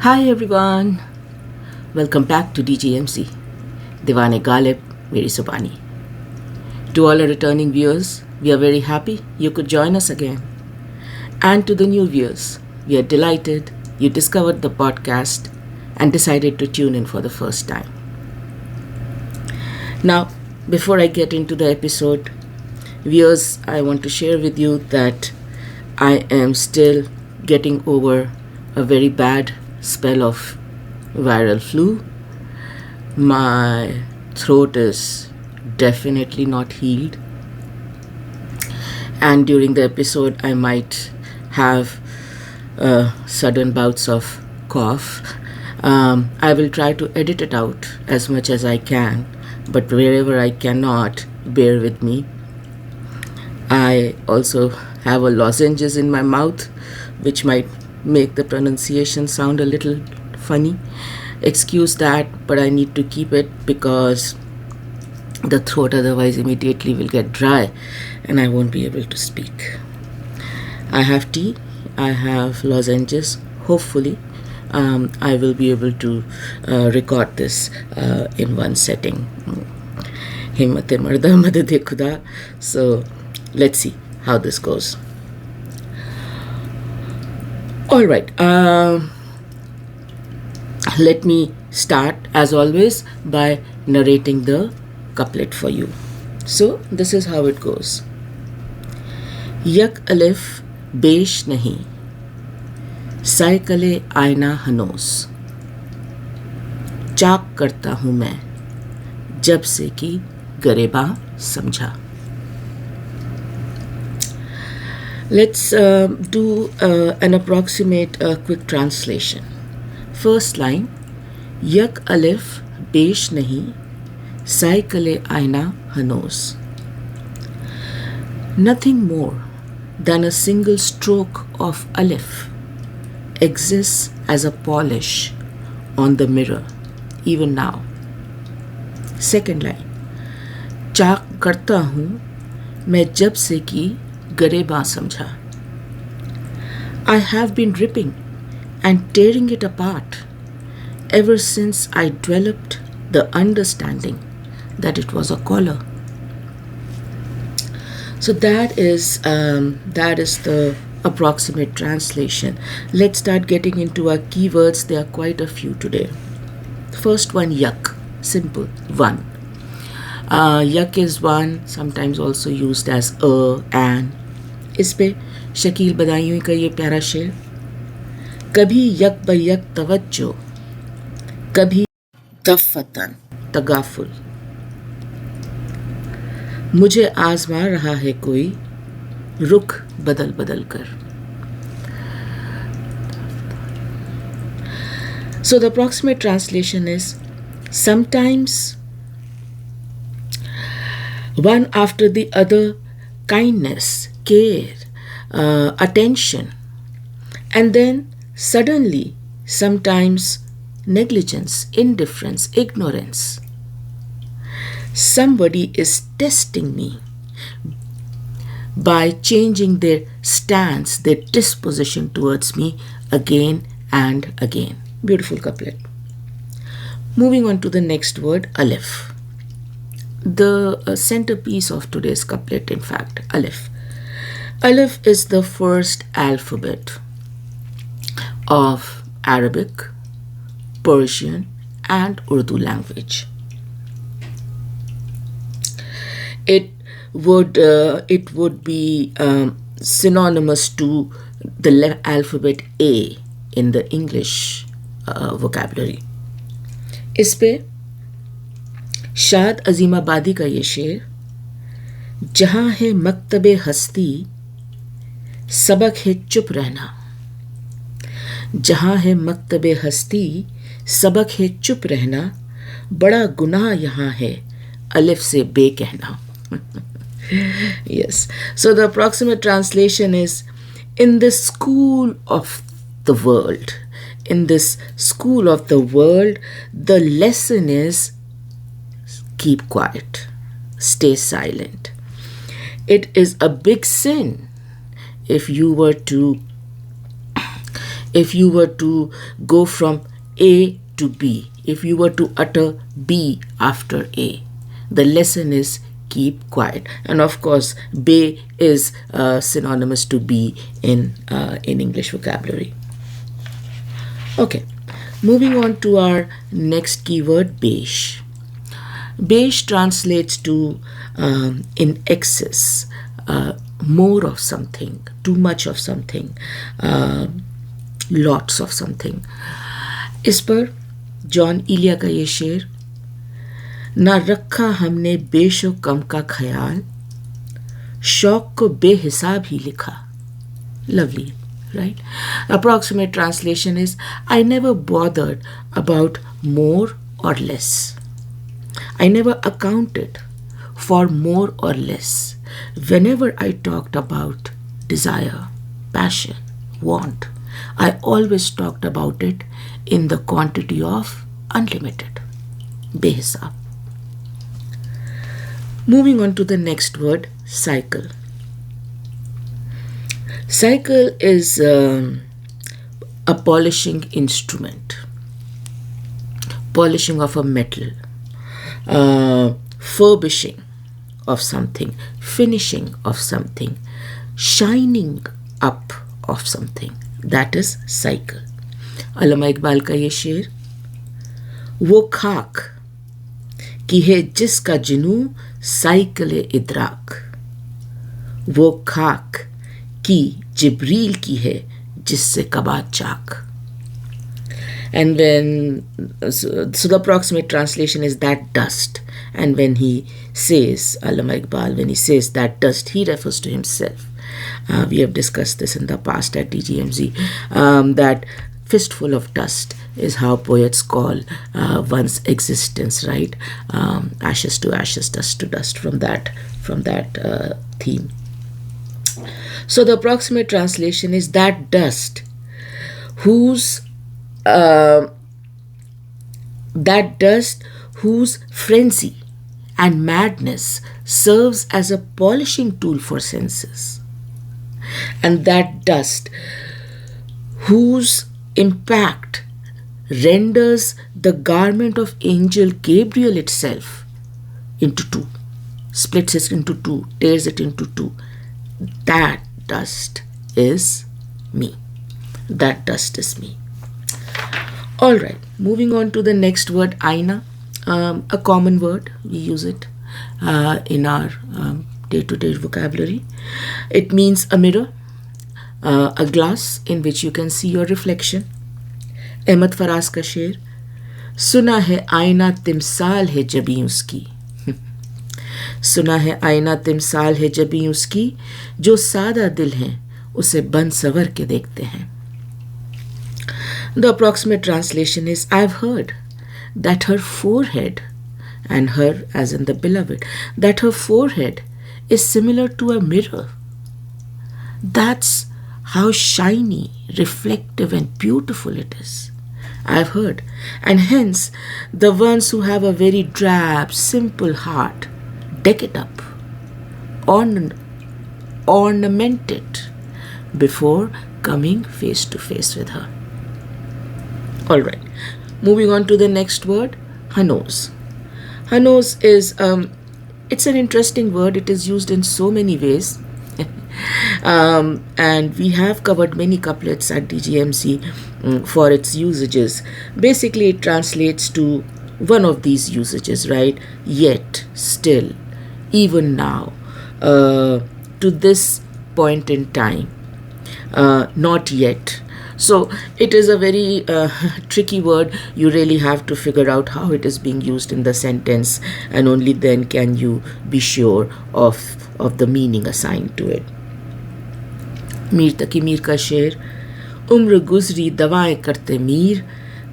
Hi everyone, welcome back to DJMC, Diwan-e-Ghalib, Meri Subani. To all our returning viewers, we are very happy you could join us again. And to the new viewers, we are delighted you discovered the podcast and decided to tune in for the first time. Now, before I get into the episode, viewers, I want to share with you that I am still getting over a very bad spell of viral flu. My throat is definitely not healed, and during the episode I might have sudden bouts of cough. I will try to edit it out as much as I can, but wherever I cannot, bear with me. I also have a lozenges in my mouth which might make the pronunciation sound a little funny. Excuse that, but I need to keep it because the throat otherwise immediately will get dry and I won't be able to speak. I have tea, I have lozenges. Hopefully I will be able to record this in one setting. Himmat-e marda madad-e khuda. So let's see how this goes. Alright, let me start as always by narrating the couplet for you. So this is how it goes. Yak Alif Besh Nahin Saiqal-e-Aainaa Hanuuz Chaak करता हूँ मैं जब से कि गरेबां समझा. Let's do an approximate quick translation. First line, Yak Alif Besh Nahin Saiqal-e-Aainaa Hanuuz. Nothing more than a single stroke of Alif exists as a polish on the mirror, even now. Second line, Chaak करता हूँ मैं जब से कि Garebaan Samjhaa. I have been ripping and tearing it apart ever since I developed the understanding that it was a collar. So that is the approximate translation. Let's start getting into our keywords. There are quite a few today. First one, yak. Simple. One. Yak is one, sometimes also used as an. इस पे शकील बदायूं का ये प्यारा शेर. कभी यक ब यक तवज्जो, कभी दफ़तन तगाफुल. मुझे आजमा रहा है कोई रुख बदल बदल कर. So the approximate translation is sometimes one after the other, kindness, care, attention, and then suddenly sometimes negligence, indifference, ignorance. Somebody is testing me by changing their stance, their disposition towards me again and again. Beautiful couplet. Moving on to the next word, Alif. The centerpiece of today's couplet, in fact, Alif. Alif is the first alphabet of Arabic, Persian, and Urdu language. It would be synonymous to the alphabet A in the English vocabulary. इस पे शाद अजीमाबादी का ये शेर, जहाँ है मकतबे हस्ती सबक है चुप रहना. जहाँ है मकतबे हस्ती सबक है चुप रहना, बड़ा गुनाह यहाँ है अलिफ से बे कहना. Yes. So the approximate translation is, in this school of the world, the lesson is keep quiet, stay silent. It is a big sin if you were to if you were to go from A to B, if you were to utter B after A, the lesson is keep quiet. And of course, be is synonymous to be in English vocabulary. Okay, moving on to our next keyword, besh. Besh translates to in excess, more of something, too much of something, lots of something. इस पर John इलिया का ये शेर, ना रखा हमने बेशो कम का ख्याल, शौक को बेहिसाब ही लिखा. Lovely, right? Approximate translation is, I never bothered about more or less. I never accounted for more or less whenever I talked about desire, passion, want. I always talked about it in the quantity of unlimited. Behisab. Moving on to the next word, cycle. Cycle is a polishing instrument, polishing of a metal, furbishing of something, finishing of something, shining up of something. That is cycle. अल्लामा इकबाल का ये शेर, वो खाक की है जिसका जुनू cycle इदराक, वो खाक की जिब्रील की है जिससे कबा चाक. And so the approximate translation is that dust. And when he says, Allama Iqbal, when he says that dust, he refers to himself. We have discussed this in the past at DGMZ, that fistful of dust is how poets call one's existence, right? Ashes to ashes, dust to dust, from that theme. So the approximate translation is that dust whose frenzy and madness serves as a polishing tool for senses, and that dust whose impact renders the garment of angel Gabriel itself into two, splits it into two, tears it into two. That dust is me. That dust is me. All right, moving on to the next word, aina, a common word. We use it in our day-to-day vocabulary. It means a mirror, a glass in which you can see your reflection. Ahmad Faraz ka शेर, सुना है आईना तिमसाल है जबी उसकी. सुना है आईना तिमसाल है जबी उसकी, जो सादा दिल हैं उसे बन सवर के देखते हैं. The approximate translation is, I've heard that her forehead, and her as in the beloved, that her forehead is similar to a mirror. That's how shiny, reflective and beautiful it is. I've heard. And hence, the ones who have a very drab, simple heart deck it up, ornament it before coming face to face with her. All right, moving on to the next word, Hanuuz. Hanuuz is, it's an interesting word. It is used in so many ways. And we have covered many couplets at DGMC for its usages. Basically, it translates to one of these usages, right? Yet, still, even now, to this point in time, not yet. So it is a very tricky word. You really have to figure out how it is being used in the sentence, and only then can you be sure of the meaning assigned to it. Mir तकी मीर का शेर, उम्र गुजरी दवाएं करते मीर,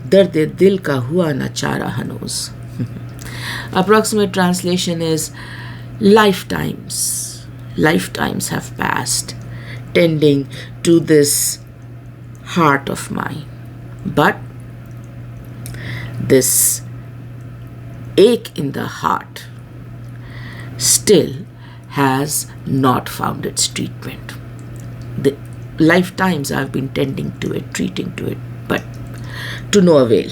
दर्द दिल का हुआ न चारा हनूज. Approximate translation is, lifetimes have passed tending to this heart of mine, but this ache in the heart still has not found its treatment. The lifetimes I've been tending to it, treating to it, but to no avail.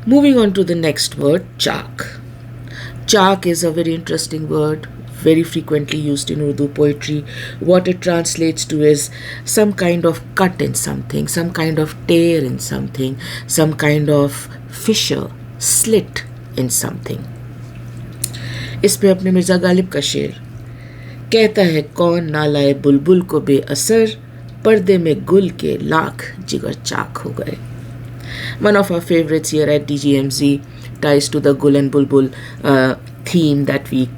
Moving on to the next word, Chaak. Chaak is a very interesting word, very frequently used in Urdu poetry. What it translates to is some kind of cut in something, some kind of tear in something, some kind of fissure, slit in something. इस पे अपने मिर्ज़ा गालिब का शेर कहता है, कौन ना लाए बुलबुल को बेअसर, पर्दे में गुल के लाख जिगर चाक हो गए. One of our favorites here at DGMZ ties to the Gul and Bulbul theme that we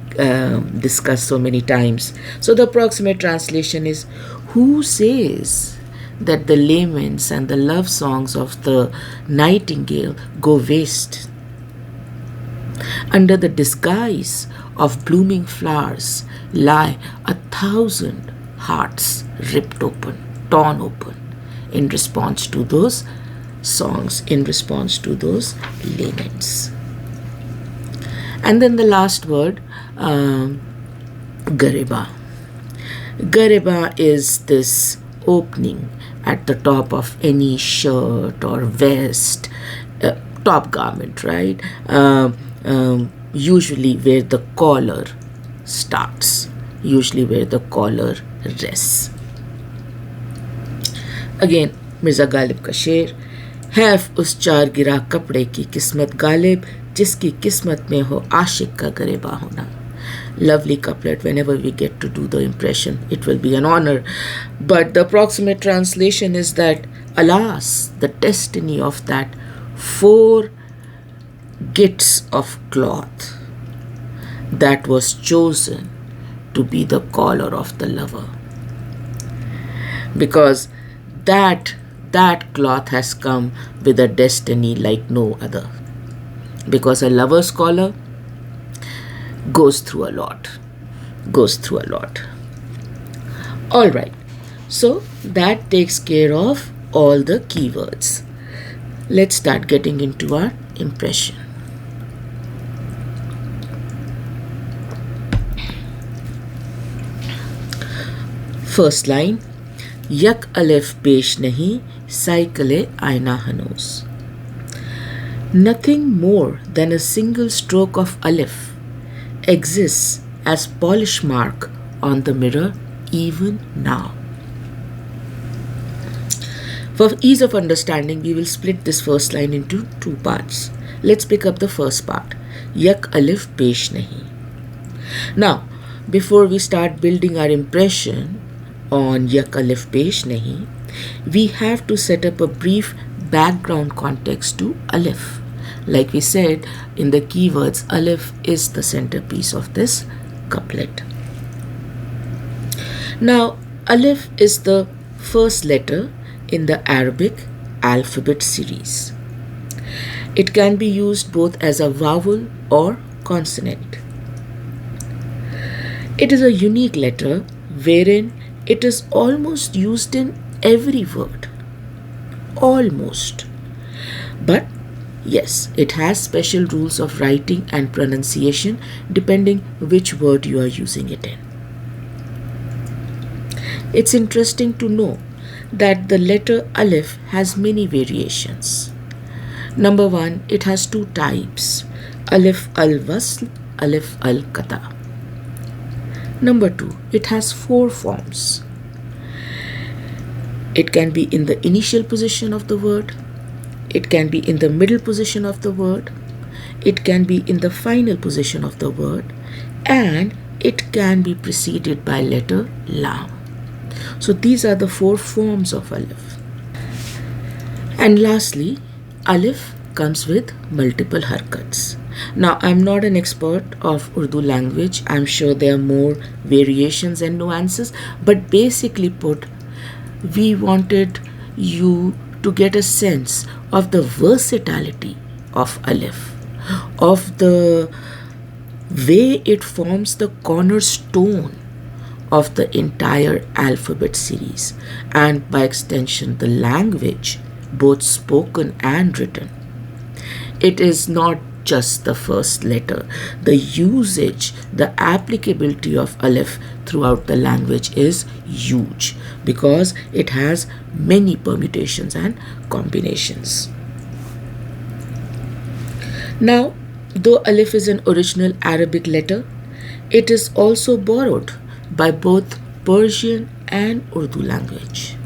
discussed so many times. So the approximate translation is, who says that the laments and the love songs of the nightingale go waste? Under the disguise of blooming flowers lie 1,000 hearts ripped open, torn open, in response to those songs, in response to those laments. And then the last word, Garebaan. Garebaan is this opening at the top of any shirt or vest, top garment, right? Usually where the collar starts, usually where the collar rests. Again, Mirza Ghalib का शेर, half उस चार गिरा कपड़े की किस्मत गालिब जिसकी किस्मत में हो आशिक का गरेबा होना. Lovely couplet. Whenever we get to do the impression, it will be an honor. But the approximate translation is that, alas, the destiny of that 4 gits of cloth that was chosen to be the collar of the lover. Because that cloth has come with a destiny like no other. Because a lover's collar goes through a lot. Alright, so that takes care of all the keywords. Let's start getting into our impression. First line, Yak Alif Besh Nahin Saiqal-e-Aainaa Hanuuz. Nothing more than a single stroke of alif exists as polish mark on the mirror even now. For ease of understanding, we will split this first line into 2 parts. Let's pick up the first part, Yak Alif Besh Nahin. Now, before we start building our impression on Yak Alif Besh Nahin, we have to set up a brief background context to alif. Like we said in the keywords, alif is the centerpiece of this couplet. Now, alif is the first letter in the Arabic alphabet series. It can be used both as a vowel or consonant. It is a unique letter wherein it is almost used in every word. Almost. But yes, it has special rules of writing and pronunciation depending which word you are using it in. It's interesting to know that the letter alif has many variations. Number 1, it has 2 types, alif al-wasl, alif al-qata. Number 2, it has 4 forms. It can be in the initial position of the word, it can be in the middle position of the word, it can be in the final position of the word, and it can be preceded by letter lam. So these are the 4 forms of alif. And lastly, alif comes with multiple harkats. Now, I'm not an expert of Urdu language. I'm sure there are more variations and nuances, but basically put, we wanted you to get a sense of the versatility of alif, of the way it forms the cornerstone of the entire alphabet series, and by extension the language, both spoken and written. It is not just the first letter. The usage, the applicability of alif throughout the language is huge because it has many permutations and combinations. Now, though alif is an original Arabic letter, it is also borrowed by both Persian and Urdu language,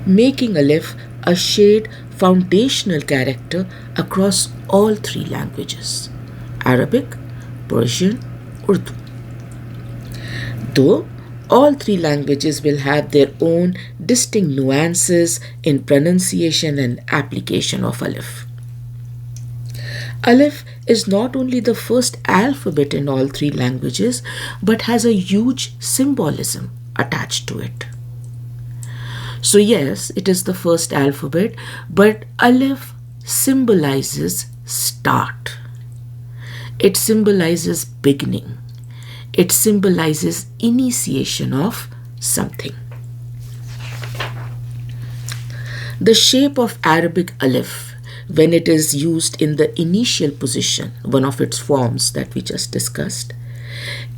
making alif a shared foundational character across all three languages: Arabic, Persian, Urdu. Though all three languages will have their own distinct nuances in pronunciation and application of alif. Alif is not only the first alphabet in all three languages, but has a huge symbolism attached to it. So yes, it is the first alphabet, but alif symbolizes start. It symbolizes beginning. It symbolizes initiation of something. The shape of Arabic alif, when it is used in the initial position, one of its forms that we just discussed,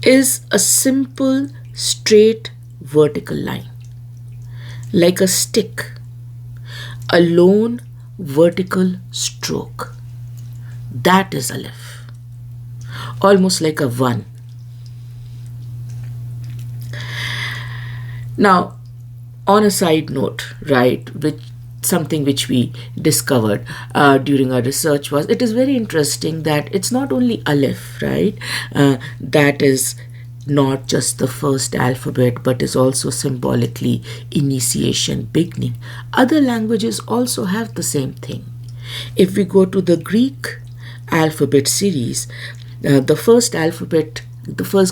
is a simple, straight, vertical line, like a stick, a lone vertical stroke. That is alif, almost like a one. Now, on a side note, right, something which we discovered during our research was, it is very interesting that it's not only alif, right, that is not just the first alphabet, but is also symbolically initiation, beginning. Other languages also have the same thing. If we go to the Greek alphabet series, the first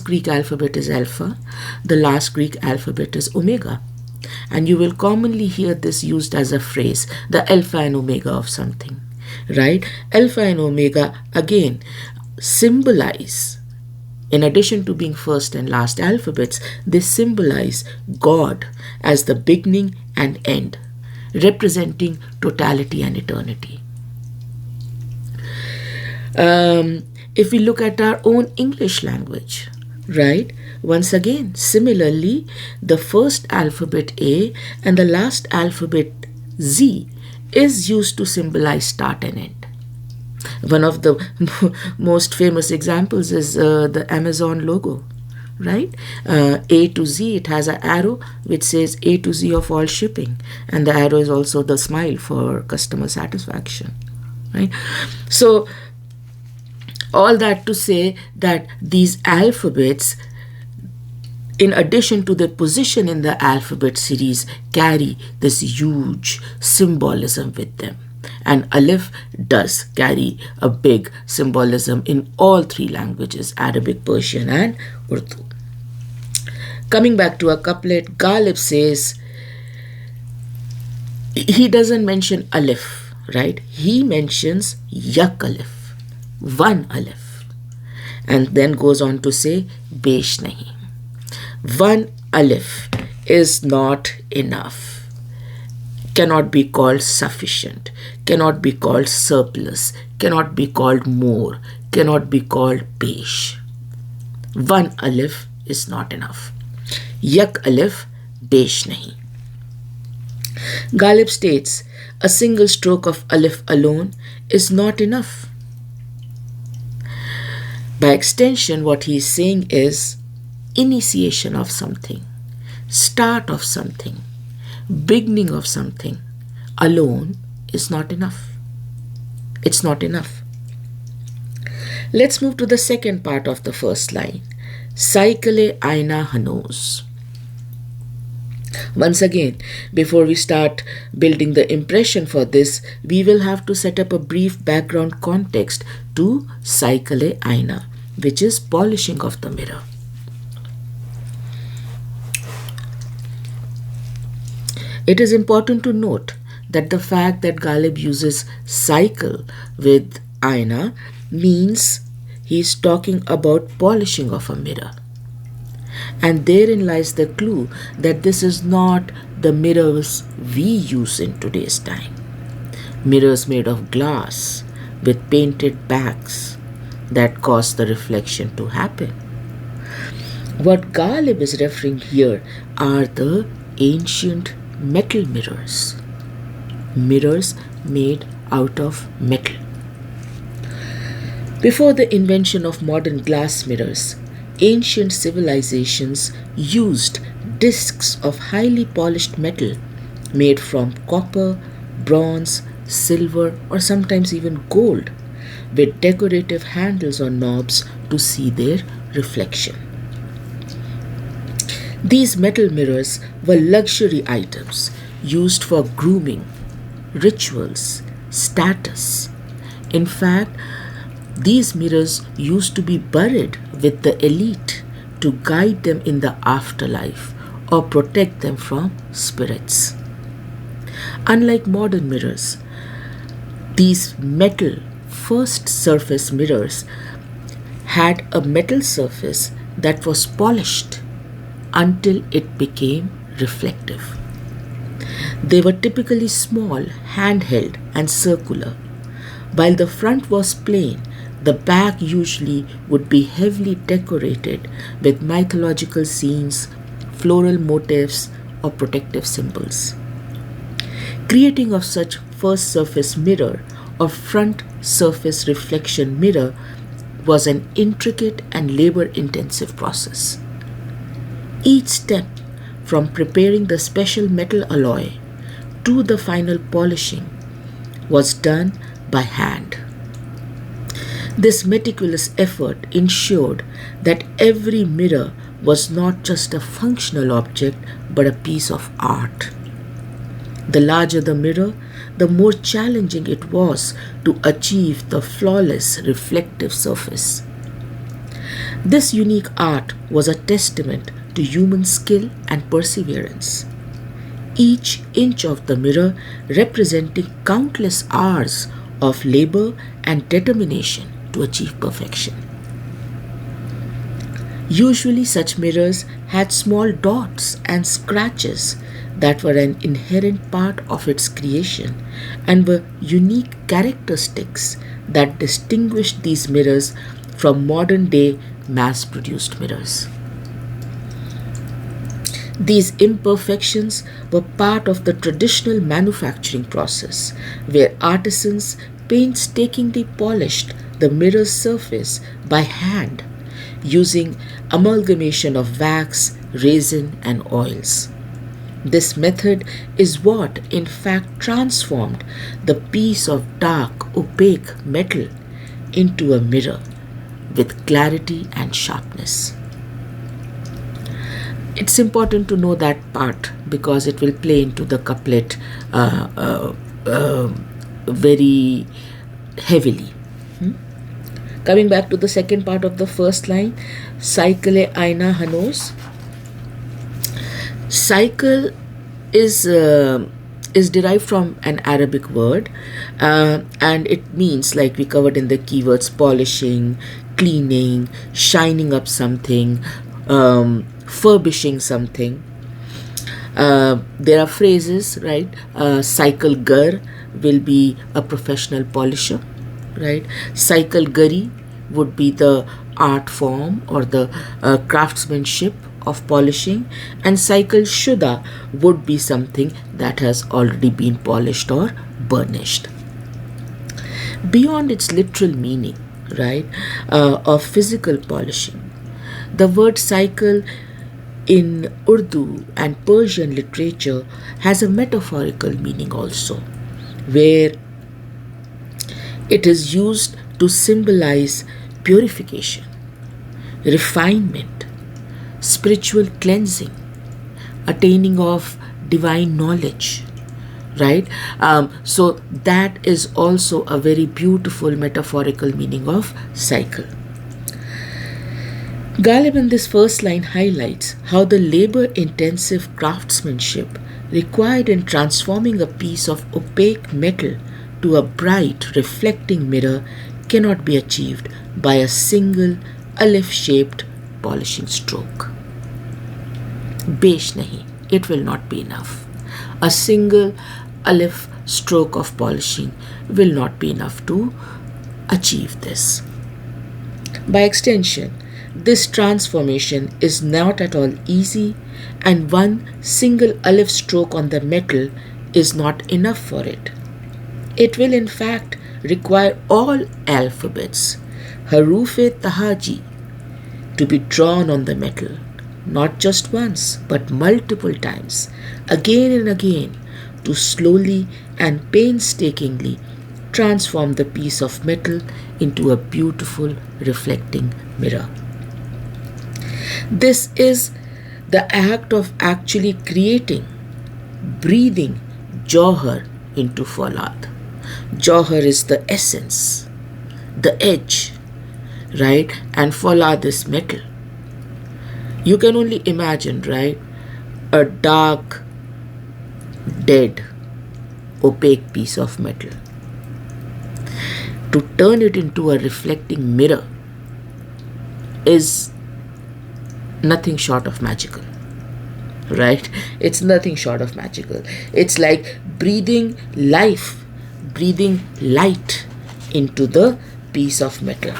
Greek alphabet is alpha, the last Greek alphabet is omega. And you will commonly hear this used as a phrase, the alpha and omega of something, right? Alpha and omega, again, symbolize, in addition to being first and last alphabets, they symbolize God as the beginning and end, representing totality and eternity. If we look at our own English language, right? Once again, similarly, the first alphabet A and the last alphabet Z is used to symbolize start and end. One of the most famous examples is the Amazon logo, right? A to Z, it has an arrow which says A to Z of all shipping, and the arrow is also the smile for customer satisfaction, right? So all that to say that these alphabets, in addition to their position in the alphabet series, carry this huge symbolism with them. And alif does carry a big symbolism in all three languages, Arabic, Persian, and Urdu. Coming back to a couplet, Ghalib says, he doesn't mention alif, right? He mentions Yak Alif, one alif, and then goes on to say Besh Nahin. One alif is not enough, cannot be called sufficient, cannot be called surplus, cannot be called more, cannot be called Besh. One alif is not enough. Yak Alif Besh Nahin. Ghalib states, a single stroke of alif alone is not enough. By extension, what he is saying is initiation of something, start of something, beginning of something alone is not enough. It's not enough. Let's move to the second part of the first line. Saiqal-e-Aainaa Hanuuz. Once again, before we start building the impression for this, we will have to set up a brief background context to Saiqal-e-Aainaa, which is polishing of the mirror. It is important to note that the fact that Ghalib uses cycle with Aina means he is talking about polishing of a mirror. And therein lies the clue that this is not the mirrors we use in today's time. Mirrors made of glass with painted backs that cause the reflection to happen. What Ghalib is referring here are the ancient metal mirrors, mirrors made out of metal. Before the invention of modern glass mirrors, ancient civilizations used discs of highly polished metal made from copper, bronze, silver, or sometimes even gold, with decorative handles or knobs to see their reflection. These metal mirrors were luxury items used for grooming, rituals, status. In fact, these mirrors used to be buried with the elite to guide them in the afterlife or protect them from spirits. Unlike modern mirrors, these metal first surface mirrors had a metal surface that was polished until it became reflective. They were typically small, handheld, and circular. While the front was plain, the back usually would be heavily decorated with mythological scenes, floral motifs, or protective symbols. Creating of such first surface mirror or front surface reflection mirror was an intricate and labor-intensive process. Each step, from preparing the special metal alloy to the final polishing, was done by hand. This meticulous effort ensured that every mirror was not just a functional object but a piece of art. The larger the mirror, the more challenging it was to achieve the flawless reflective surface. This unique art was a testament to human skill and perseverance. Each inch of the mirror representing countless hours of labor and determination to achieve perfection. Usually such mirrors had small dots and scratches that were an inherent part of its creation and were unique characteristics that distinguished these mirrors from modern-day mass-produced mirrors. These imperfections were part of the traditional manufacturing process, where artisans painstakingly polished the mirror's surface by hand using amalgamation of wax, resin, and oils. This method is what, in fact, transformed the piece of dark, opaque metal into a mirror with clarity and sharpness. It's important to know that part because it will play into the couplet very heavily. Coming back to the second part of the first line, Saiqal-e-Aainaa Hanuuz. Saiqal is derived from an Arabic word and it means, like we covered in the keywords, polishing, cleaning, shining up something, furbishing something. There are phrases, right? Saiqal Gar will be a professional polisher, right? Saiqal Gari would be the art form or the craftsmanship of polishing, and Saiqal Shuda would be something that has already been polished or burnished. Beyond its literal meaning, right, of physical polishing, the word Saiqal in Urdu and Persian literature has a metaphorical meaning also, where it is used to symbolize purification, refinement, spiritual cleansing, attaining of divine knowledge, right? So that is also a very beautiful metaphorical meaning of Saiqal. Ghalib in this first line highlights how the labor-intensive craftsmanship required in transforming a piece of opaque metal to a bright, reflecting mirror cannot be achieved by a single alif-shaped polishing stroke. Besh Nahin, it will not be enough. A single alif stroke of polishing will not be enough to achieve this. By extension, This transformation is not at all easy, and one single alif stroke on the metal is not enough for it. It will in fact require all alphabets, haruf-e-tahaji, to be drawn on the metal, not just once but multiple times, again and again, to slowly and painstakingly transform the piece of metal into a beautiful reflecting mirror. This is the act of actually creating, breathing Jawhar into Folad. Jawhar is the essence, the edge, right? And Folad is metal. You can only imagine, right? A dark, dead, opaque piece of metal. To turn it into a reflecting mirror is nothing short of magical, right? It's nothing short of magical. It's like breathing life, breathing light into the piece of metal.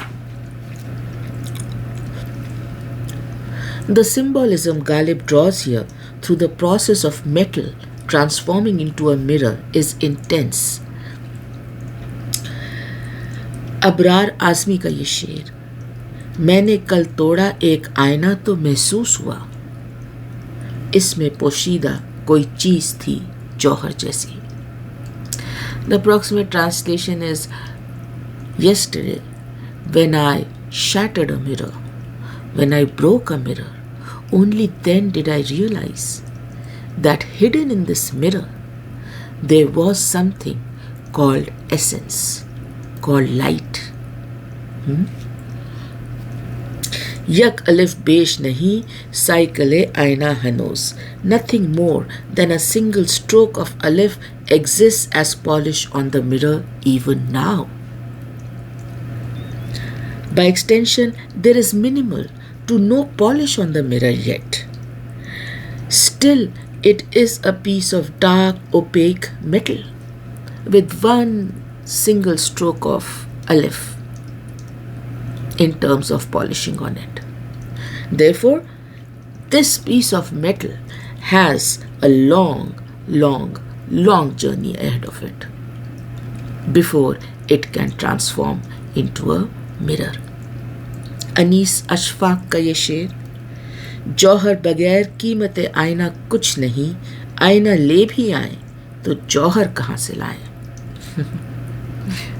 The symbolism Ghalib draws here through the process of metal transforming into a mirror is intense. Abrar Azmi का ये शेर, मैंने कल तोड़ा एक आईना तो महसूस हुआ, इसमें पोशीदा कोई चीज़ थी जौहर जैसी. The approximate translation is, yesterday when I shattered a mirror, when I broke a mirror, only then did I realize that hidden in this mirror there was something called essence, called light. Yak Alif Besh Nahin Saiqal-e-Aainaa Hanuuz. Nothing more than a single stroke of alif exists as polish on the mirror even now. By extension, there is minimal to no polish on the mirror yet. Still, it is a piece of dark, opaque metal with one single stroke of alif in terms of polishing on it. Therefore, this piece of metal has a long, long, long journey ahead of it before it can transform into a mirror. Anees Ashfaq का ये शेर, जौहर बगैर कीमत आईना कुछ नहीं, आईना ले भी आए तो जौहर कहाँ से लाएं.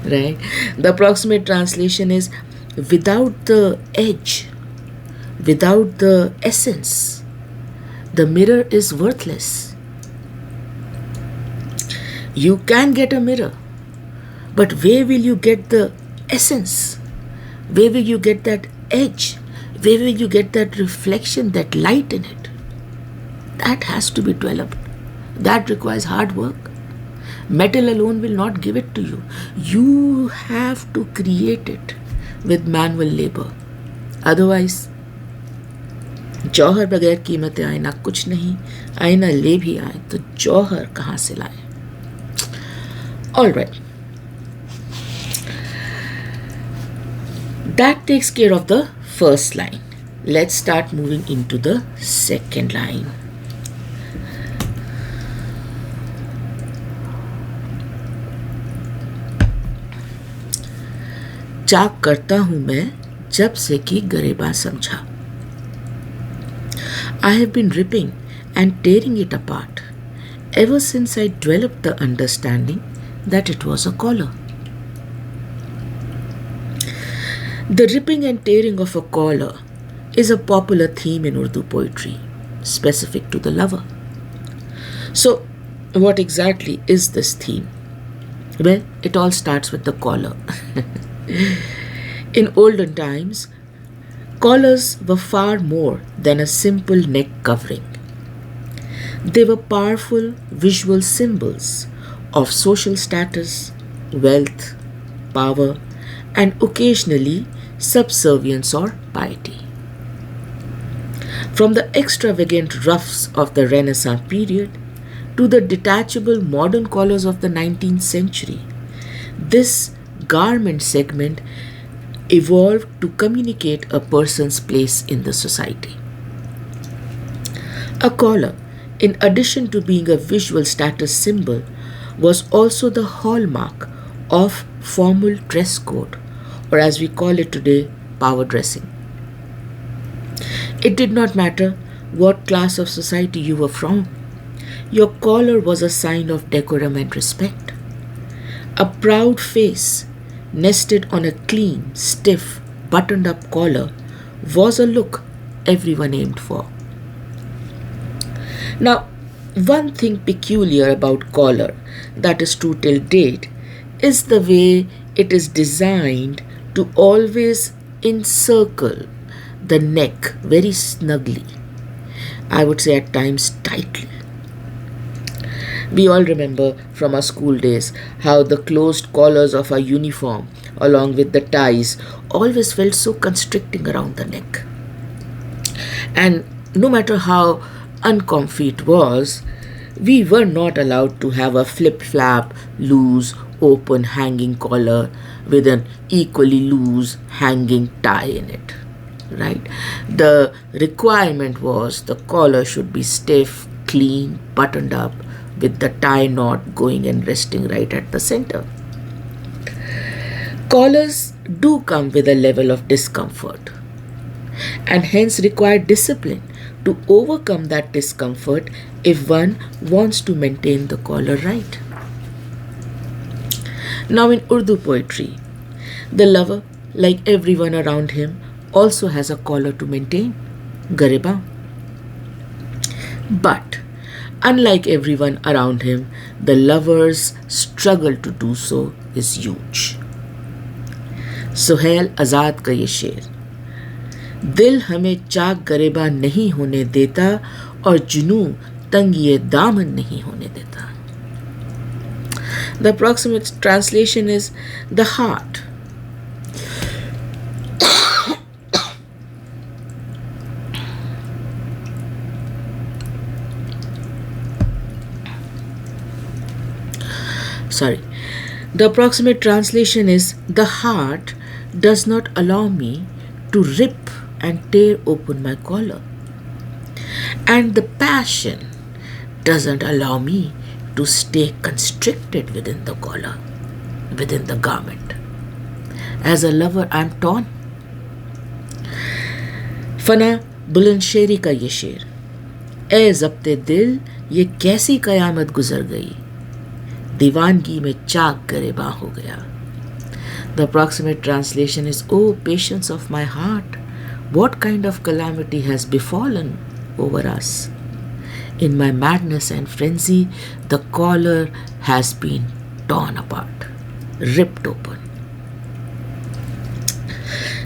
Right? The approximate translation is, without the edge, without the essence, the mirror is worthless. You can get a mirror, but where will you get the essence? Where will you get that edge? Where will you get that reflection, that light in it? That has to be developed. That requires hard work. Metal alone will not give it to you. You have to create it with manual labor. Otherwise, जौहर बगैर कीमत आईना कुछ नहीं, आईना ले भी आए तो जौहर कहाँ से लाए. All right. That takes care of the first line. Let's start moving into the second line. चाक करता हूँ मैं जब से कि गरेबां समझा. I have been ripping and tearing it apart ever since I developed the understanding that it was a collar. The ripping and tearing of a collar is a popular theme in Urdu poetry, specific to the lover. So, what exactly is this theme? Well, it all starts with the collar. In olden times, collars were far more than a simple neck covering. They were powerful visual symbols of social status, wealth, power, and occasionally subservience or piety. From the extravagant ruffs of the Renaissance period to the detachable modern collars of the 19th century, this garment segment evolved to communicate a person's place in the society. A collar, in addition to being a visual status symbol, was also the hallmark of formal dress code, or as we call it today, power dressing. It did not matter what class of society you were from. Your collar was a sign of decorum and respect. A proud face nested on a clean, stiff, buttoned-up collar was a look everyone aimed for. Now, one thing peculiar about collar that is true till date is the way it is designed to always encircle the neck very snugly. I would say at times tightly. We all remember from our school days how the closed collars of our uniform, along with the ties, always felt so constricting around the neck. And no matter how uncomfy it was, we were not allowed to have a flip-flap, loose, open hanging collar with an equally loose hanging tie in it. Right? The requirement was the collar should be stiff, clean, buttoned up, with the tie knot going and resting right at the center. Collars do come with a level of discomfort and hence require discipline to overcome that discomfort if one wants to maintain the collar right. Now in Urdu poetry, the lover, like everyone around him, also has a collar to maintain, Garebaan. But unlike everyone around him, the lover's struggle to do so is huge. Suhail आज़ाद का ये शेर, दिल हमें चाक गरेबा नहीं होने देता और जुनू तंगिए दामन नहीं होने देता. The approximate translation is the heart. The approximate translation is the heart does not allow me to rip and tear open my collar, and the passion doesn't allow me to stay constricted within the collar, within the garment. As a lover, I'm torn. फना बुलंदशहरी का ये शेर, ए ज़ब्ते दिल ये कैसी कयामत गुजर गई, दीवानगी में चाक गरेबां हो गया. The approximate translation is, oh patience of my heart, what kind of calamity has befallen over us? In my madness and frenzy, the collar has been torn apart, ripped open.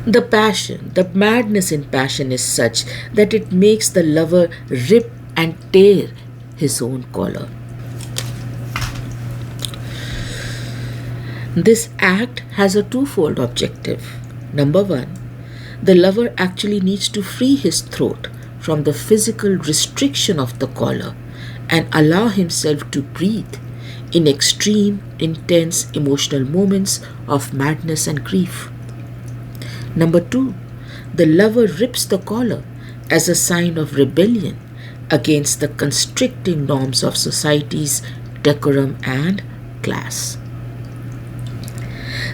The passion, the madness in passion is such that it makes the lover rip and tear his own collar. This act has a twofold objective. Number one, the lover actually needs to free his throat from the physical restriction of the collar and allow himself to breathe in extreme, intense emotional moments of madness and grief. Number two, the lover rips the collar as a sign of rebellion against the constricting norms of society's decorum and class.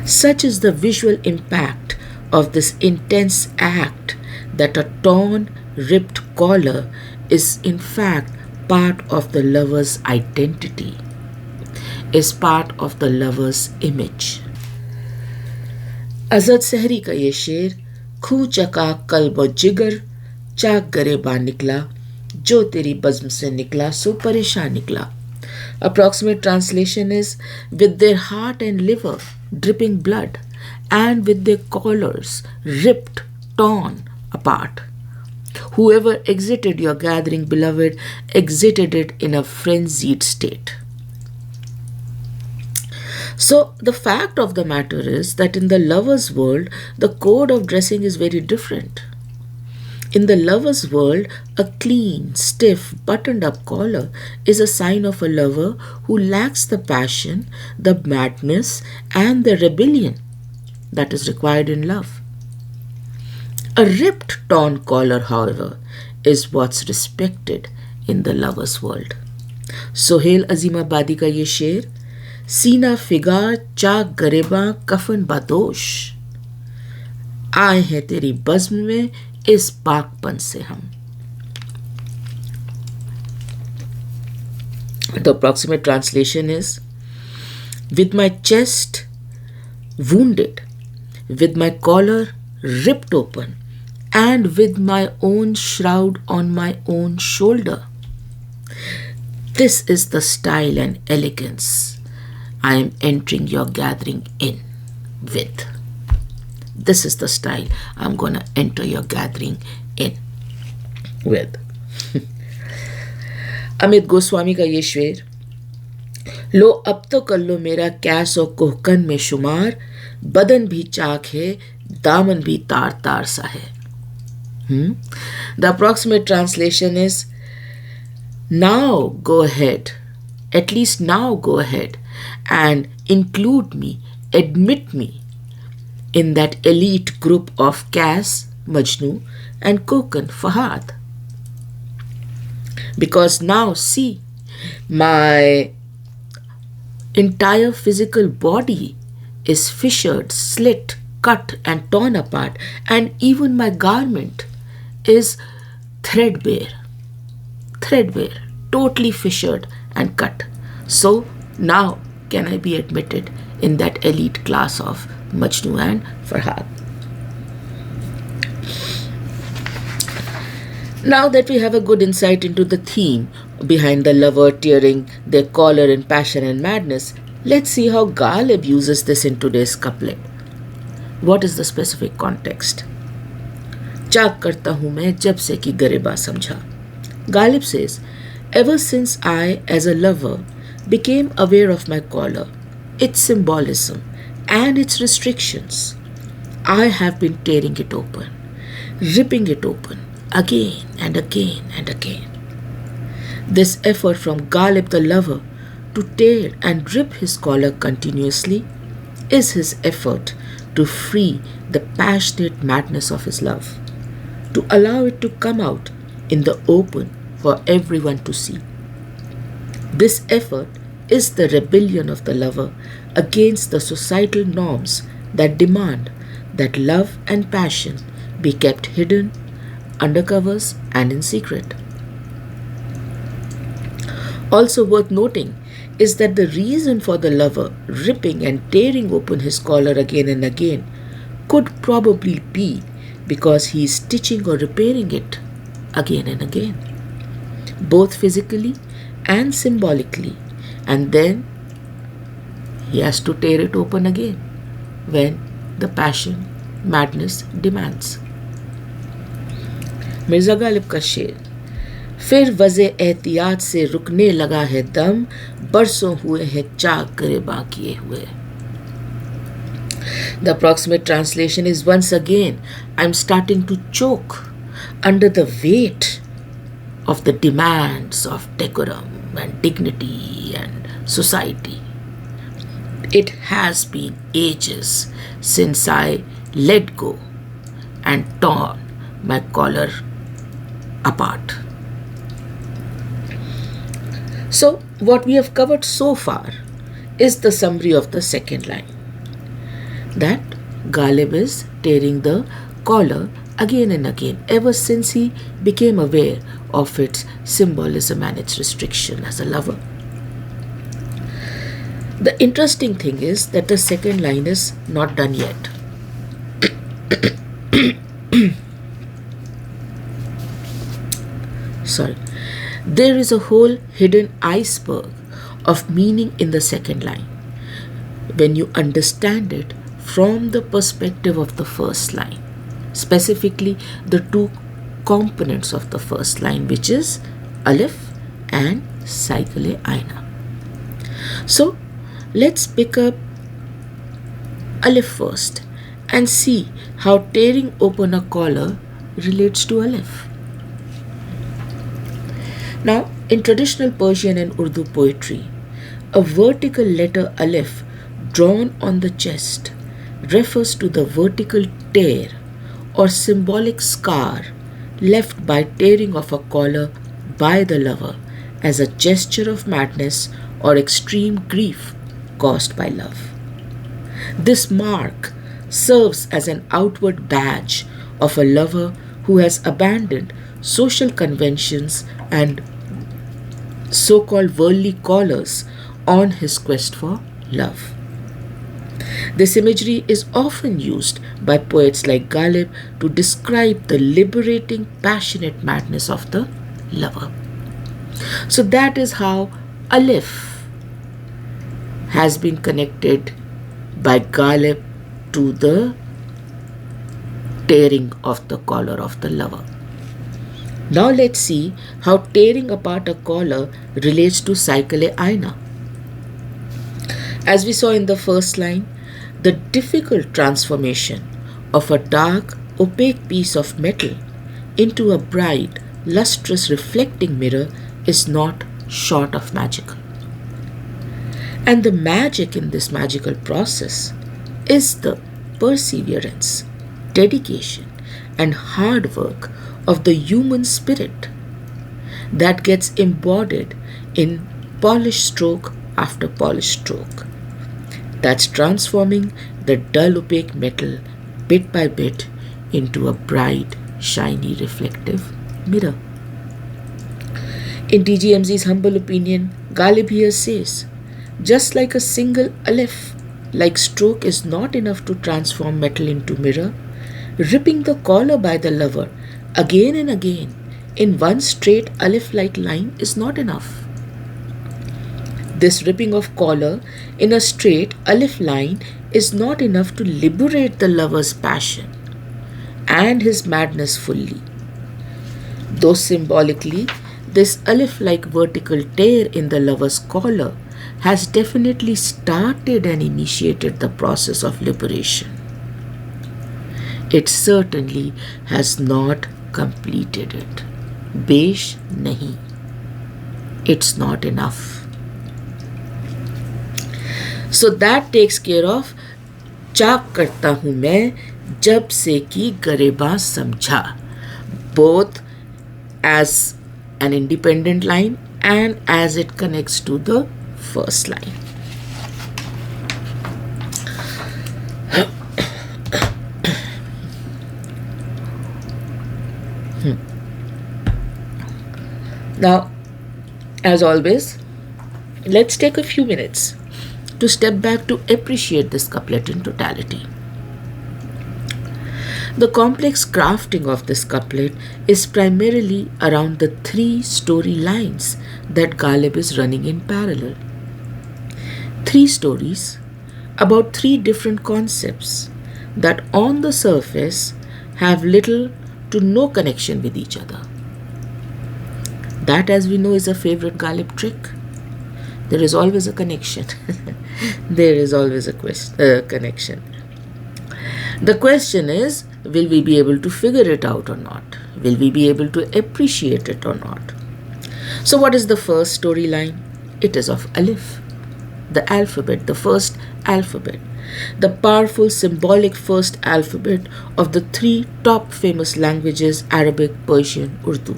Such is the visual impact of this intense act that a torn, ripped collar is in fact part of the lover's identity, is part of the lover's image. अज़द सहरी का ये शेर, खू चका कल्ब और जिगर, चाक गरेबां निकला, जो तेरी बज़्म से निकला सो परेशान निकला. Approximate translation is, with their heart and liver dripping blood and with their collars ripped, torn apart, whoever exited your gathering, beloved, exited it in a frenzied state. So the fact of the matter is that in the lover's world, the code of dressing is very different. In the lover's world, a clean, stiff, buttoned-up collar is a sign of a lover who lacks the passion, the madness, and the rebellion that is required in love. A ripped, torn collar, however, is what's respected in the lover's world. Sohail Azimabadi का ये शेर, सीना figure चाक गरेबां कफन बादोश, आए हैं तेरी बज़्म में इस पाकपन से हम. The approximate translation is, with my chest wounded, with my collar ripped open, and with my own shroud on my own shoulder, this is the style and elegance I am entering your gathering in with. This is the style I'm gonna enter your gathering in with. Amit Goswami का ये शेर, लो अब तो कर लो मेरा कैस और कोहकन में शुमार, बदन भी चाक है दामन भी तार तार सा है. The approximate translation is, now go ahead, at least now go ahead and include me, admit me in that elite group of Kas, Majnu and Kokan, Fahad. Because now see, my entire physical body is fissured, slit, cut and torn apart, and even my garment is threadbare, totally fissured and cut. So now can I be admitted in that elite class of Majnu and Farhad. Now that we have a good insight into the theme behind the lover tearing their collar in passion and madness, let's see how Ghalib uses this in today's couplet. What is the specific context? चाक करता हूँ मैं जब से कि गरेबा समझा. Ghalib says, ever since I, as a lover, became aware of my collar, its symbolism and its restrictions, I have been tearing it open, ripping it open, again and again and again. This effort from Ghalib the lover to tear and rip his collar continuously is his effort to free the passionate madness of his love, to allow it to come out in the open for everyone to see. This effort is the rebellion of the lover against the societal norms that demand that love and passion be kept hidden, under covers and in secret. Also worth noting is that the reason for the lover ripping and tearing open his collar again and again could probably be because he is stitching or repairing it again and again, both physically and symbolically, and then he has to tear it open again when the passion, madness demands. Mirza Ghalib का शेर, फिर वज़े एहतियात से रुकने लगा है दम, बरसों हुए हैं चाक गरेबां किए हुए. The approximate translation is, once again I'm starting to choke under the weight of the demands of decorum and dignity and society. It has been ages since I let go and torn my collar apart. So what we have covered so far is the summary of the second line, that Ghalib is tearing the collar again and again ever since he became aware of its symbolism and its restriction as a lover. The interesting thing is that the second line is not done yet. Sorry. There is a whole hidden iceberg of meaning in the second line when you understand it from the perspective of the first line, specifically the two components of the first line, which is Alif and Saiqal-e-Aainaa. So let's pick up Alif first and see how tearing open a collar relates to Alif. Now, in traditional Persian and Urdu poetry, a vertical letter Alif drawn on the chest refers to the vertical tear or symbolic scar left by tearing of a collar by the lover as a gesture of madness or extreme grief caused by love. This mark serves as an outward badge of a lover who has abandoned social conventions and so-called worldly collars on his quest for love. This imagery is often used by poets like Ghalib to describe the liberating, passionate madness of the lover. So that is how Alif has been connected by Ghalib to the tearing of the collar of the lover. Now let's see how tearing apart a collar relates to Saiqal-e-Aainaa. As we saw in the first line, the difficult transformation of a dark, opaque piece of metal into a bright, lustrous reflecting mirror is not short of magical. And the magic in this magical process is the perseverance, dedication, and hard work of the human spirit that gets embodied in polished stroke after polished stroke. That's transforming the dull opaque metal bit by bit into a bright, shiny, reflective mirror. In DGMZ's humble opinion, Ghalib here says, just like a single alif-like stroke is not enough to transform metal into mirror, ripping the collar by the lover again and again in one straight alif-like line is not enough. This ripping of collar in a straight alif line is not enough to liberate the lover's passion and his madness fully. Though symbolically, this alif-like vertical tear in the lover's collar has definitely started and initiated the process of liberation. It certainly has not completed it. Besh Nahin. It's not enough. So that takes care of चाक करता हूँ मैं जब से कि गरेबां समझा, both as an independent line and as it connects to the first line. Now, as always, let's take a few minutes to step back to appreciate this couplet in totality. The complex crafting of this couplet is primarily around the three story lines that Ghalib is running in parallel. Three stories about three different concepts that on the surface have little to no connection with each other. That, as we know, is a favorite Ghalib trick. There is always a connection. There is always a connection. The question is, will we be able to figure it out or not? Will we be able to appreciate it or not? So what is the first storyline? It is of Alif, the alphabet, the first alphabet, the powerful symbolic first alphabet of the three top famous languages, Arabic, Persian, Urdu.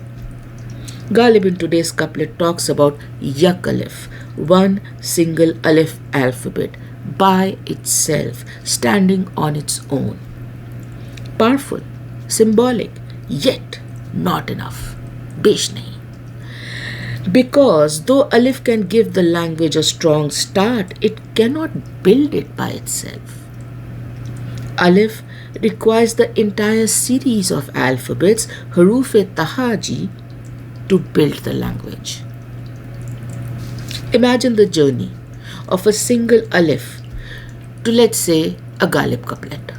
Ghalib in today's couplet talks about Yak Alif, one single Alif alphabet by itself, standing on its own. Powerful, symbolic, yet not enough. Besh Nahin. Because though Alif can give the language a strong start, it cannot build it by itself. Alif requires the entire series of alphabets, huruf-e-tahaji, to build the language. Imagine the journey of a single alif to, let's say, a Ghalib couplet.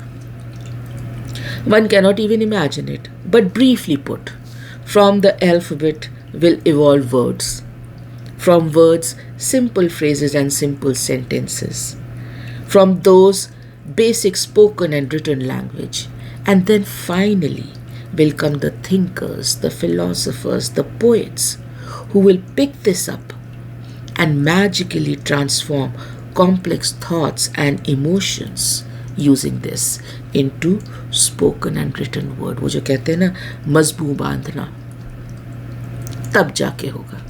One cannot even imagine it, but briefly put, from the alphabet will evolve words. From words, simple phrases and simple sentences. From those, basic spoken and written language. And then finally will come the thinkers, the philosophers, the poets who will pick this up and magically transform complex thoughts and emotions using this into spoken and written word. वो जो कहते हैं ना मजबू बांधना, तब जाके होगा.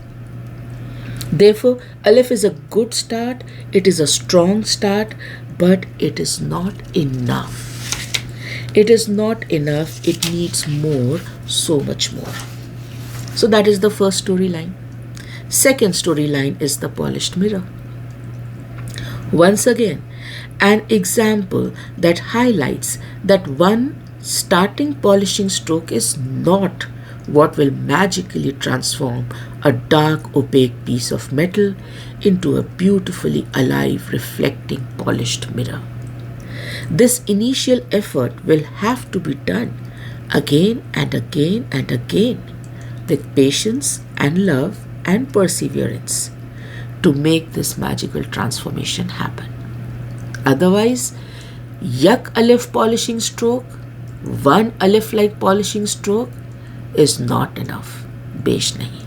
Therefore, Alif is a good start, it is a strong start, but it is not enough. It is not enough, it needs more, so much more. So that is the first storyline. Second storyline is the polished mirror. Once again, an example that highlights that one starting polishing stroke is not what will magically transform a dark, opaque piece of metal into a beautifully alive, reflecting, polished mirror. This initial effort will have to be done again and again and again with patience and love and perseverance to make this magical transformation happen. Otherwise, Yak Alif polishing stroke, one Alif like polishing stroke is not enough. Besh Nahin.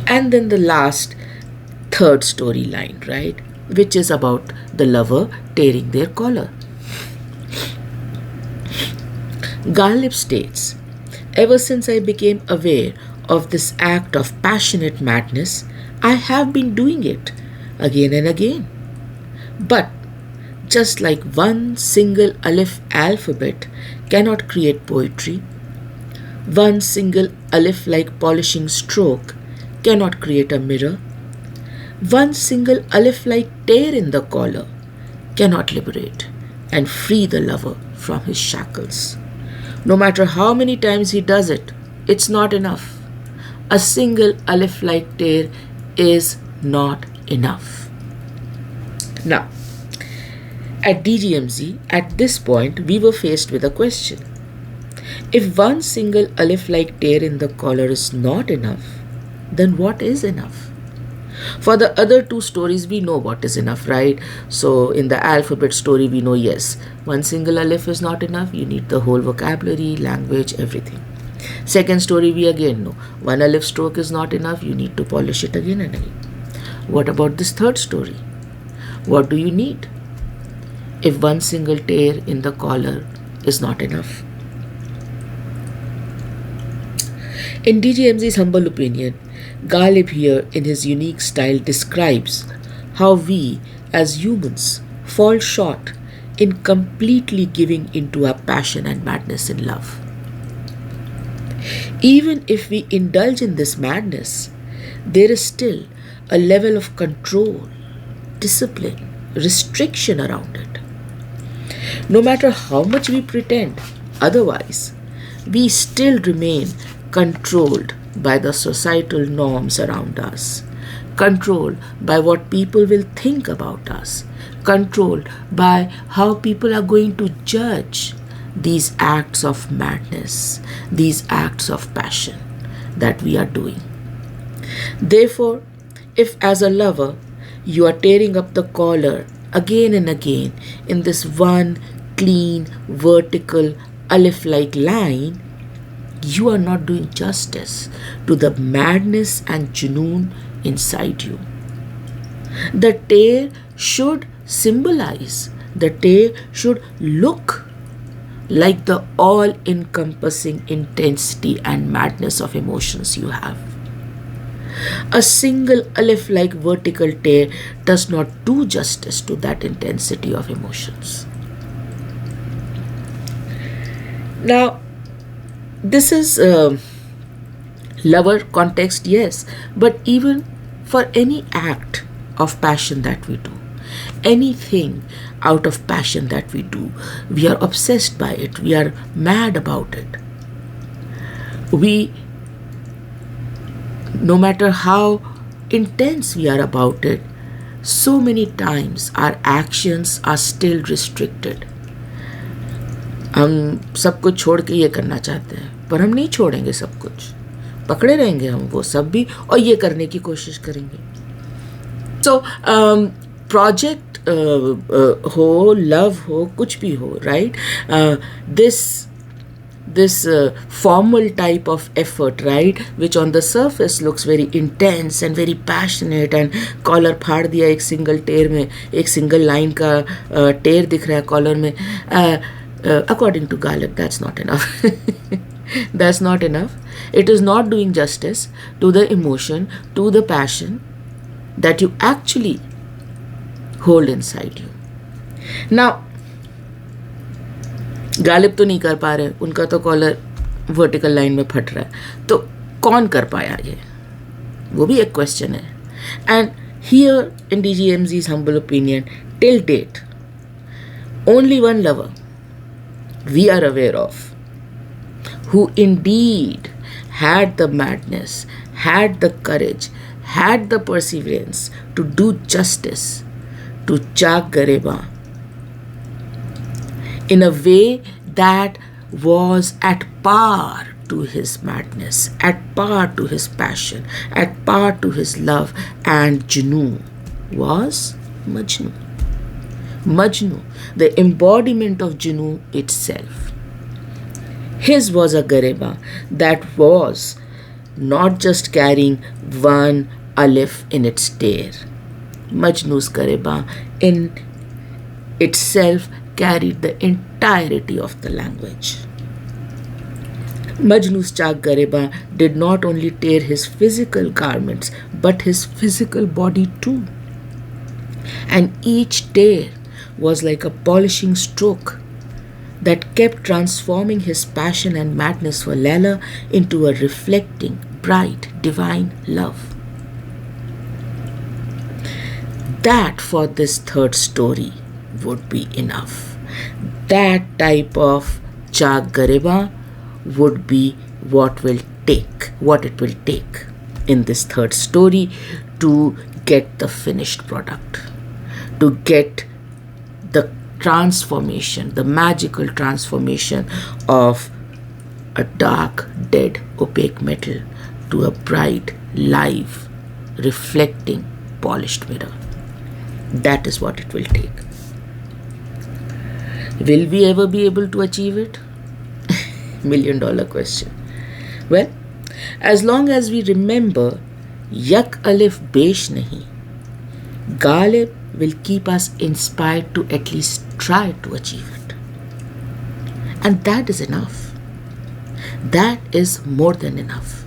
And then the last, third storyline, right, which is about the lover tearing their collar. Ghalib states, ever since I became aware of this act of passionate madness, I have been doing it again and again. But just like one single Alif alphabet cannot create poetry, one single Alif like polishing stroke cannot create a mirror, one single Alif like tear in the collar cannot liberate and free the lover from his shackles. No matter how many times he does it, it's not enough. A single Alif like tear is not enough. Now, at DGMZ, at this point, we were faced with a question. If one single Alif like tear in the collar is not enough, then what is enough? For the other two stories, we know what is enough, right? So in the alphabet story, we know, yes, one single Alif is not enough. You need the whole vocabulary, language, everything. Second story, we again know, one Alif stroke is not enough. You need to polish it again and again. What about this third story? What do you need if one single tear in the collar is not enough? In DGMZ's humble opinion, Ghalib here in his unique style describes how we as humans fall short in completely giving into our passion and madness in love. Even if we indulge in this madness, there is still a level of control, discipline, restriction around it. No matter how much we pretend otherwise, we still remain controlled by the societal norms around us, controlled by what people will think about us, controlled by how people are going to judge these acts of madness, these acts of passion that we are doing. Therefore, if as a lover you are tearing up the collar again and again in this one clean, vertical, Alif-like line, you are not doing justice to the madness and junoon inside you. The tear should symbolize, the tear should look like the all-encompassing intensity and madness of emotions you have. A single Alif-like vertical tear does not do justice to that intensity of emotions. Now, this is lover context, yes, but even for any act of passion that we do, anything out of passion that we do, we are obsessed by it, we are mad about it. No matter how intense we are about it, so many times our actions are still restricted. हम सब कुछ छोड़ के ये करना चाहते हैं, पर हम नहीं छोड़ेंगे सब कुछ, पकड़े रहेंगे हम वो सब भी और ये करने की कोशिश करेंगे. So प्रोजेक्ट हो, लव हो, कुछ भी हो, right, formal type of effort, right, which on the surface looks very intense and very passionate, and collar फाड़ दिया एक सिंगल टेर में, एक सिंगल लाइन का टेर दिख रहा है कॉलर में. According to Ghalib, that's not enough. That's not enough. It is not doing justice to the emotion, to the passion that you actually hold inside you. Now, Ghalib तो नहीं कर पा रहे, उनका तो कॉलर वर्टिकल लाइन में फट रहा है, तो कौन कर पाया ये, वो भी एक क्वेश्चन है. And here in DGMZ's humble opinion, till date, only one lover we are aware of who indeed had the madness, had the courage, had the perseverance to do justice to Chaak Garebaan in a way that was at par to his madness, at par to his passion, at par to his love and Junoon, was Majnoo. Majnoo, the embodiment of Junoon itself. His was a Garebaan that was not just carrying one alif in its tear. Majnoo's Garebaan in itself carried the entirety of the language. Majnoo's Chaak Garebaan did not only tear his physical garments, but his physical body too. And each tear was like a polishing stroke that kept transforming his passion and madness for Laila into a reflecting, bright, divine love. That for this third story would be enough. That type of Chaak Garebaan would be what it will take in this third story to get the finished product, to get the transformation, the magical transformation of a dark, dead, opaque metal to a bright, live, reflecting, polished mirror. That is what it will take. Will we ever be able to achieve it? $1 million question. Well, as long as we remember Yak Alif Besh Nahin, Ghalib will keep us inspired to at least try to achieve it. And that is enough. That is more than enough.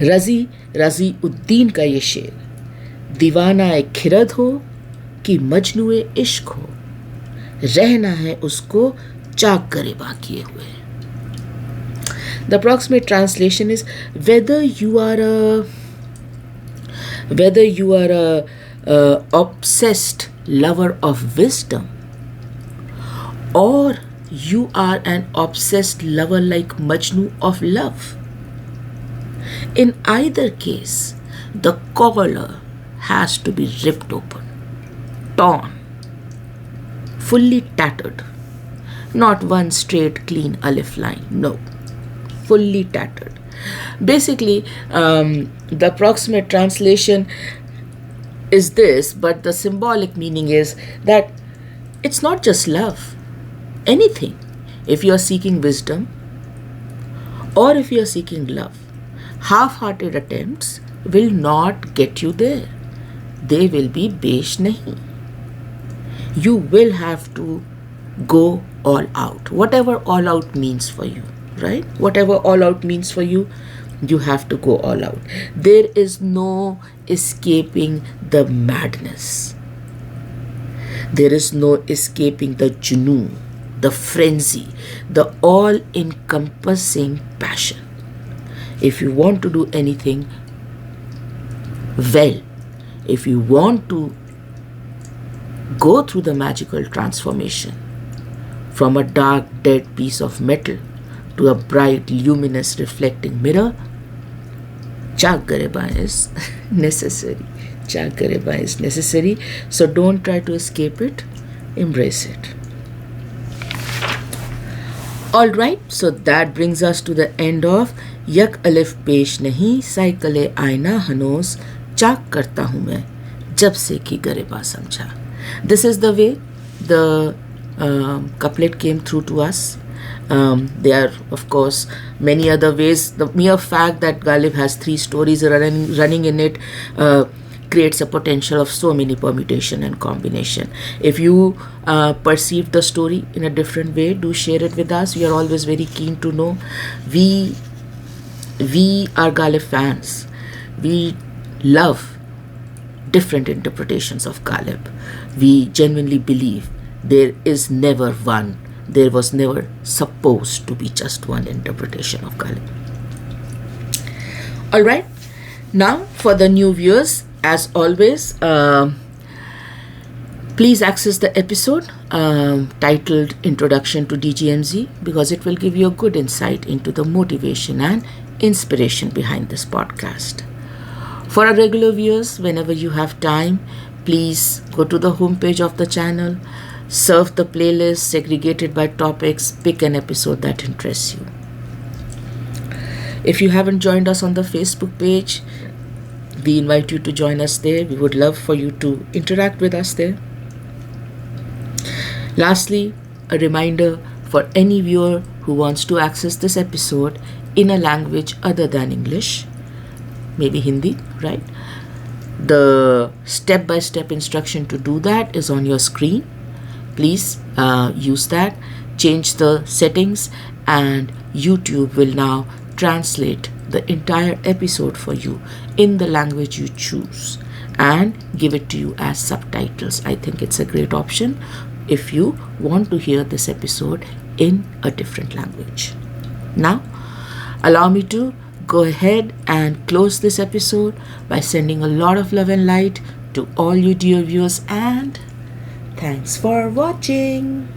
रज़ी उद्दीन का ये शेर, दीवाना-ए-खिरद हो कि मजनू-ए-इश्क हो, रहना है उसको चाक गरेबां किए हुए. The approximate translation is, whether you are a obsessed lover of wisdom, or you are an obsessed lover like Majnoo of love, in either case, the collar has to be ripped open, torn, fully tattered. Not one straight, clean alif line. No. Fully tattered. Basically, the approximate translation is this, but the symbolic meaning is that it's not just love. Anything. If you are seeking wisdom or if you are seeking love, half-hearted attempts will not get you there. They will be besh nahin. You will have to go all out. Whatever all out means for you, right? Whatever all out means for you, you have to go all out. There is no escaping the madness. There is no escaping the junoon, the frenzy, the all-encompassing passion. If you want to do anything well, if you want to go through the magical transformation from a dark, dead piece of metal to a bright, luminous, reflecting mirror, Chaak Garebaan is necessary. Chaak Garebaan is necessary. So don't try to escape it. Embrace it. Alright, so that brings us to the end of Yak Alif Besh Nahin Saiqal-e-Aainaa Hanuuz Chaak Karta Hoon Main Jab se ki Garebaan Samjhaa. This is the way the couplet came through to us. There are, of course, many other ways. The mere fact that Ghalib has 3 stories running in it creates a potential of so many permutation and combination. If you perceive the story in a different way, do share it with us. We are always very keen to know. We are Ghalib fans. We love different interpretations of Ghalib. We genuinely believe there is never one. There was never supposed to be just one interpretation of Ghalib. Alright, now for the new viewers, as always, please access the episode titled Introduction to DGMZ, because it will give you a good insight into the motivation and inspiration behind this podcast. For our regular viewers, whenever you have time, please go to the homepage of the channel, surf the playlist segregated by topics, pick an episode that interests you. If you haven't joined us on the Facebook page, we invite you to join us there. We would love for you to interact with us there. Lastly, a reminder for any viewer who wants to access this episode in a language other than English, maybe Hindi, right? The step-by-step instruction to do that is on your screen. Please use that, change the settings, and YouTube will now translate the entire episode for you in the language you choose and give it to you as subtitles. I think it's a great option if you want to hear this episode in a different language. Now, allow me to go ahead and close this episode by sending a lot of love and light to all you dear viewers, and thanks for watching.